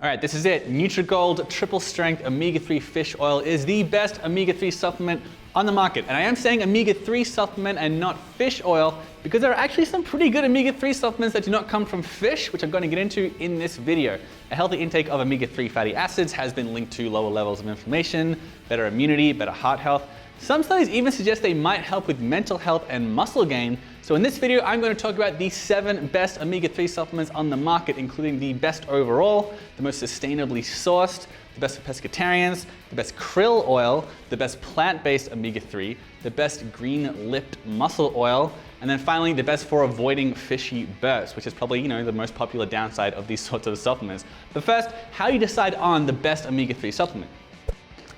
All right, this is it. Nutrigold Triple Strength Omega-3 Fish Oil is the best omega-3 supplement on the market. And I am saying omega-3 supplement and not fish oil because there are actually some pretty good omega-3 supplements that do not come from fish, which I'm going to get into in this video. A healthy intake of omega-3 fatty acids has been linked to lower levels of inflammation, better immunity, better heart health. Some studies even suggest they might help with mental health and muscle gain. So in this video, I'm going to talk about the 7 best omega-3 supplements on the market, including the best overall, the most sustainably sourced, the best for pescatarians, the best krill oil, the best plant-based omega-3, the best green-lipped mussel oil, and then finally the best for avoiding fishy burps, which is probably, the most popular downside of these sorts of supplements. But first, how do you decide on the best omega-3 supplement?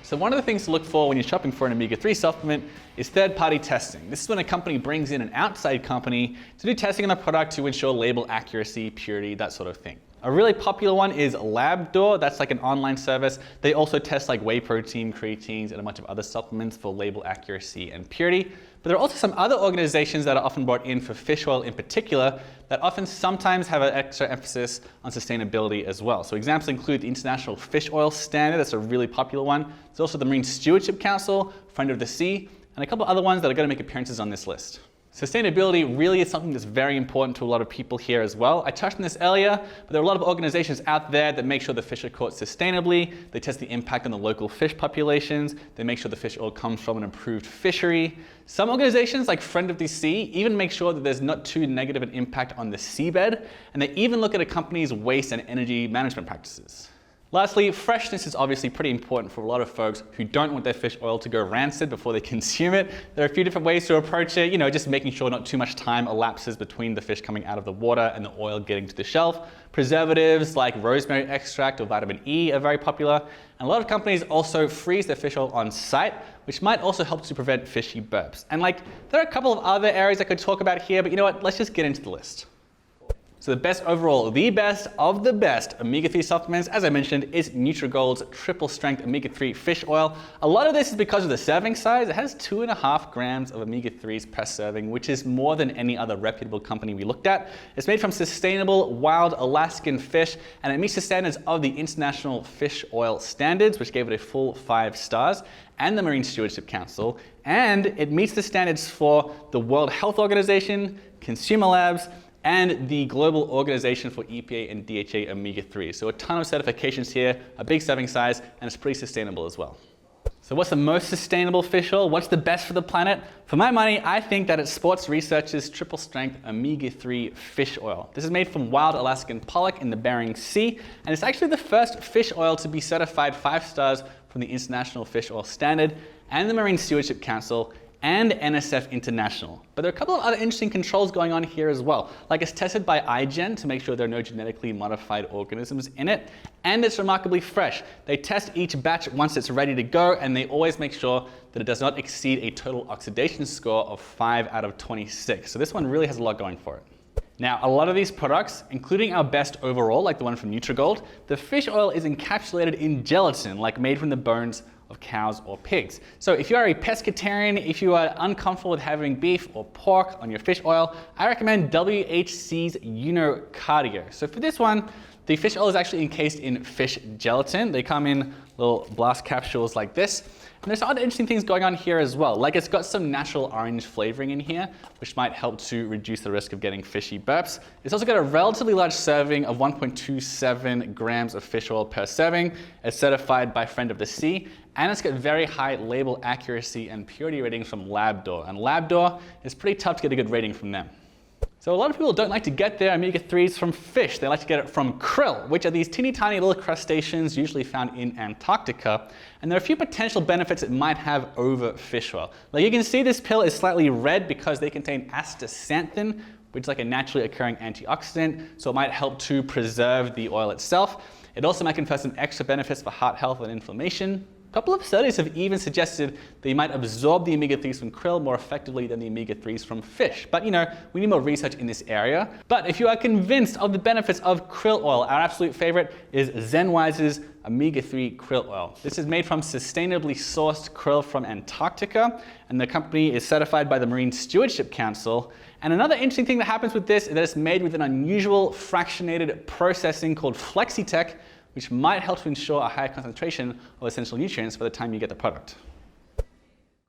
So one of the things to look for when you're shopping for an omega-3 supplement is third-party testing. This is when a company brings in an outside company to do testing on a product to ensure label accuracy, purity, that sort of thing. A really popular one is Labdoor. That's like an online service. They also test like whey protein, creatines, and a bunch of other supplements for label accuracy and purity. But there are also some other organizations that are often brought in for fish oil in particular that often sometimes have an extra emphasis on sustainability as well. So examples include the International Fish Oil Standard. That's a really popular one. There's also the Marine Stewardship Council, Friend of the Sea, and a couple other ones that are going to make appearances on this list. Sustainability really is something that's very important to a lot of people here as well. I touched on this earlier, but there are a lot of organizations out there that make sure the fish are caught sustainably. They test the impact on the local fish populations. They make sure the fish oil comes from an improved fishery. Some organizations like Friend of the Sea even make sure that there's not too negative an impact on the seabed, and they even look at a company's waste and energy management practices. Lastly, freshness is obviously pretty important for a lot of folks who don't want their fish oil to go rancid before they consume it. There are a few different ways to approach it, just making sure not too much time elapses between the fish coming out of the water and the oil getting to the shelf. Preservatives like rosemary extract or vitamin E are very popular. And a lot of companies also freeze their fish oil on site, which might also help to prevent fishy burps. And there are a couple of other areas I could talk about here, but you know what? Let's just get into the list. So the best overall, the best of the best omega-3 supplements, as I mentioned, is Nutrigold's Triple Strength Omega-3 Fish Oil. A lot of this is because of the serving size. It has 2.5 grams of omega-3s per serving, which is more than any other reputable company we looked at. It's made from sustainable wild Alaskan fish, and it meets the standards of the International Fish Oil Standards, which gave it a full 5 stars, and the Marine Stewardship Council, and it meets the standards for the World Health Organization, ConsumerLabs, and the Global Organization for EPA and DHA Omega-3. So a ton of certifications here, a big serving size, and it's pretty sustainable as well. So what's the most sustainable fish oil? What's the best for the planet? For my money, I think that it's Sports Research's Triple Strength Omega-3 Fish Oil. This is made from wild Alaskan pollock in the Bering Sea, and it's actually the first fish oil to be certified 5 stars from the International Fish Oil Standard and the Marine Stewardship Council and NSF International. But there are a couple of other interesting controls going on here as well. Like it's tested by iGen to make sure there are no genetically modified organisms in it, and it's remarkably fresh. They test each batch once it's ready to go, and they always make sure that it does not exceed a total oxidation score of 5 out of 26. So this one really has a lot going for it. Now, a lot of these products, including our best overall, like the one from Nutrigold, the fish oil is encapsulated in gelatin, like made from the bones of cows or pigs. So if you are a pescatarian, if you are uncomfortable with having beef or pork on your fish oil, I recommend WHC's Cardio. So for this one, the fish oil is actually encased in fish gelatin. They come in little blast capsules like this. And there's other interesting things going on here as well. Like it's got some natural orange flavoring in here, which might help to reduce the risk of getting fishy burps. It's also got a relatively large serving of 1.27 grams of fish oil per serving. It's certified by Friend of the Sea, and it's got very high label accuracy and purity ratings from Labdoor. And Labdoor is pretty tough to get a good rating from them. So a lot of people don't like to get their omega-3s from fish. They like to get it from krill, which are these teeny tiny little crustaceans usually found in Antarctica. And there are a few potential benefits it might have over fish oil. Like you can see this pill is slightly red because they contain astaxanthin, which is like a naturally occurring antioxidant. So it might help to preserve the oil itself. It also might confer some extra benefits for heart health and inflammation. A couple of studies have even suggested that you might absorb the omega-3s from krill more effectively than the omega-3s from fish. But we need more research in this area. But if you are convinced of the benefits of krill oil, our absolute favorite is ZenWise's Omega-3 krill oil. This is made from sustainably sourced krill from Antarctica, and the company is certified by the Marine Stewardship Council. And another interesting thing that happens with this is that it's made with an unusual fractionated processing called Flexitech, which might help to ensure a higher concentration of essential nutrients by the time you get the product.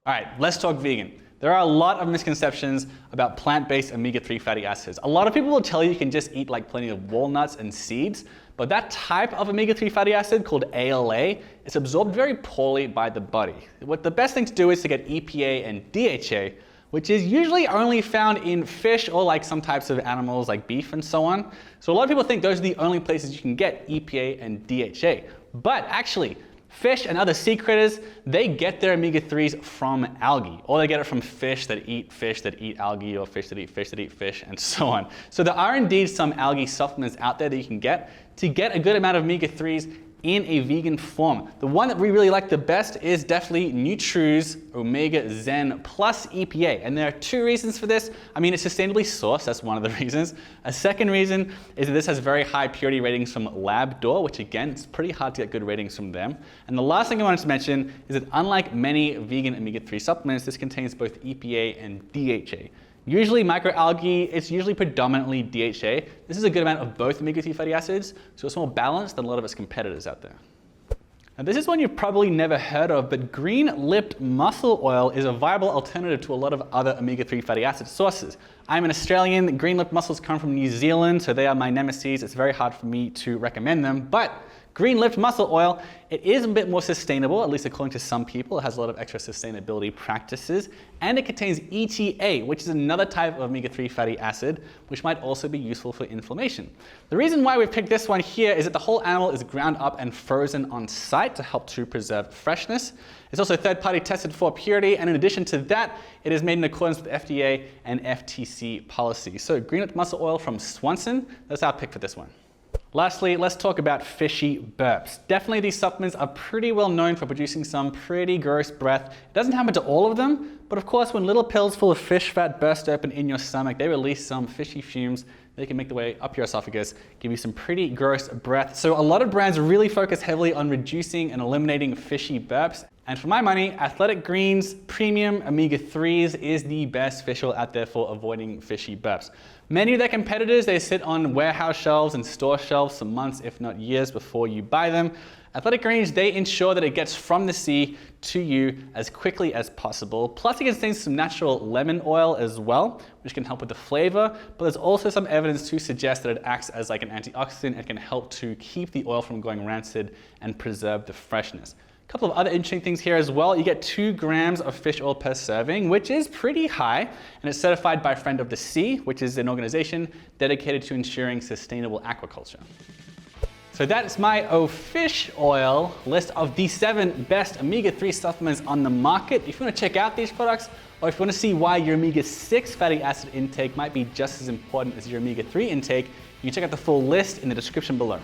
All right, let's talk vegan. There are a lot of misconceptions about plant-based omega-3 fatty acids. A lot of people will tell you you can just eat like plenty of walnuts and seeds, but that type of omega-3 fatty acid called ALA is absorbed very poorly by the body. What the best thing to do is to get EPA and DHA, which is usually only found in fish or like some types of animals like beef and so on. So a lot of people think those are the only places you can get EPA and DHA. But actually, fish and other sea critters, they get their omega-3s from algae, or they get it from fish that eat algae, or fish that eat fish, and so on. So there are indeed some algae supplements out there that you can get to get a good amount of omega-3s in a vegan form. The one that we really like the best is definitely Nutru's Omega Zen plus EPA. And there are two reasons for this. I mean, it's sustainably sourced, that's one of the reasons. A second reason is that this has very high purity ratings from LabDoor, which again, it's pretty hard to get good ratings from them. And the last thing I wanted to mention is that unlike many vegan omega-3 supplements, this contains both EPA and DHA. Usually microalgae, it's usually predominantly DHA. This is a good amount of both omega-3 fatty acids, so it's more balanced than a lot of its competitors out there. Now this is one you've probably never heard of, but Greenlipped mussel oil is a viable alternative to a lot of other omega-3 fatty acid sources. I'm an Australian, Greenlipped mussels come from New Zealand, so they are my nemesis. It's very hard for me to recommend them, but Greenlipped mussel oil, it is a bit more sustainable, at least according to some people. It has a lot of extra sustainability practices, and it contains ETA, which is another type of omega-3 fatty acid, which might also be useful for inflammation. The reason why we picked this one here is that the whole animal is ground up and frozen on site to help to preserve freshness. It's also third-party tested for purity, and in addition to that, it is made in accordance with FDA and FTC policy. So Greenlipped mussel oil from Swanson, that's our pick for this one. Lastly, let's talk about fishy burps. Definitely these supplements are pretty well known for producing some pretty gross breath. It doesn't happen to all of them, but of course when little pills full of fish fat burst open in your stomach, they release some fishy fumes. They can make their way up your esophagus, give you some pretty gross breath. So a lot of brands really focus heavily on reducing and eliminating fishy burps. And for my money, Athletic Greens Premium Omega-3s is the best fish oil out there for avoiding fishy burps. Many of their competitors, they sit on warehouse shelves and store shelves for months, if not years, before you buy them. Athletic Greens, they ensure that it gets from the sea to you as quickly as possible. Plus it contains some natural lemon oil as well, which can help with the flavor, but there's also some evidence to suggest that it acts as like an antioxidant and can help to keep the oil from going rancid and preserve the freshness. A couple of other interesting things here as well. You get 2 grams of fish oil per serving, which is pretty high, and it's certified by Friend of the Sea, which is an organization dedicated to ensuring sustainable aquaculture. So that's my fish oil list of the 7 best omega-3 supplements on the market. If you want to check out these products, or if you want to see why your omega-6 fatty acid intake might be just as important as your omega-3 intake, you can check out the full list in the description below.